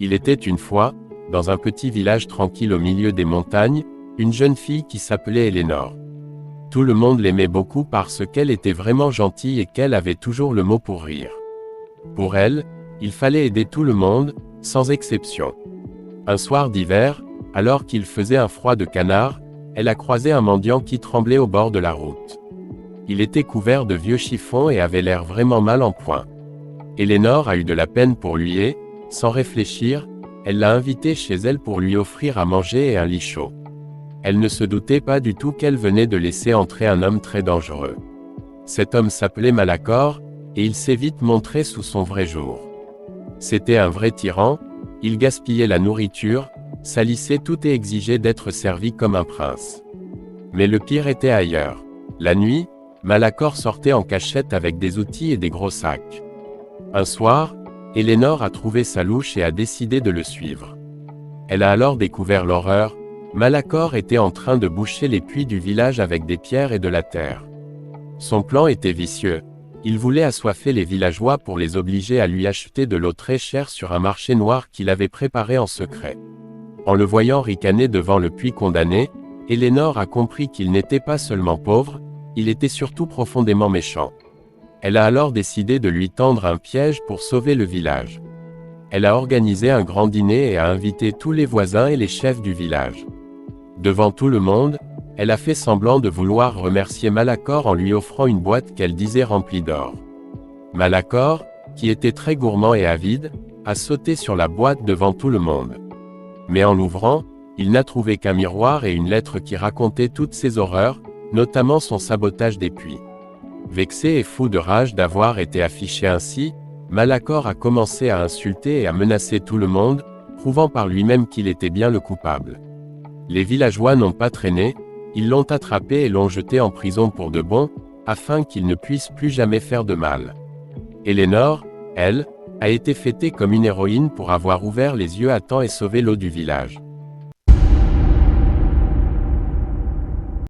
Il était une fois, dans un petit village tranquille au milieu des montagnes, une jeune fille qui s'appelait Élénore. Tout le monde l'aimait beaucoup parce qu'elle était vraiment gentille et qu'elle avait toujours le mot pour rire. Pour elle, il fallait aider tout le monde, sans exception. Un soir d'hiver, alors qu'il faisait un froid de canard, elle a croisé un mendiant qui tremblait au bord de la route. Il était couvert de vieux chiffons et avait l'air vraiment mal en point. Élénore a eu de la peine pour lui et, sans réfléchir, elle l'a invité chez elle pour lui offrir à manger et un lit chaud. Elle ne se doutait pas du tout qu'elle venait de laisser entrer un homme très dangereux. Cet homme s'appelait Malacor, et il s'est vite montré sous son vrai jour. C'était un vrai tyran, il gaspillait la nourriture, salissait tout et exigeait d'être servi comme un prince. Mais le pire était ailleurs. La nuit, Malacor sortait en cachette avec des outils et des gros sacs. Un soir, Élénore a trouvé sa louche et a décidé de le suivre. Elle a alors découvert l'horreur. Malacor était en train de boucher les puits du village avec des pierres et de la terre. Son plan était vicieux. Il voulait assoiffer les villageois pour les obliger à lui acheter de l'eau très chère sur un marché noir qu'il avait préparé en secret. En le voyant ricaner devant le puits condamné, Élénore a compris qu'il n'était pas seulement pauvre, il était surtout profondément méchant. Elle a alors décidé de lui tendre un piège pour sauver le village. Elle a organisé un grand dîner et a invité tous les voisins et les chefs du village. Devant tout le monde, elle a fait semblant de vouloir remercier Malacor en lui offrant une boîte qu'elle disait remplie d'or. Malacor, qui était très gourmand et avide, a sauté sur la boîte devant tout le monde. Mais en l'ouvrant, il n'a trouvé qu'un miroir et une lettre qui racontait toutes ses horreurs, notamment son sabotage des puits. Vexé et fou de rage d'avoir été affiché ainsi, Malacor a commencé à insulter et à menacer tout le monde, prouvant par lui-même qu'il était bien le coupable. Les villageois n'ont pas traîné, ils l'ont attrapé et l'ont jeté en prison pour de bon, afin qu'il ne puisse plus jamais faire de mal. Élénore, elle, a été fêtée comme une héroïne pour avoir ouvert les yeux à temps et sauvé l'eau du village.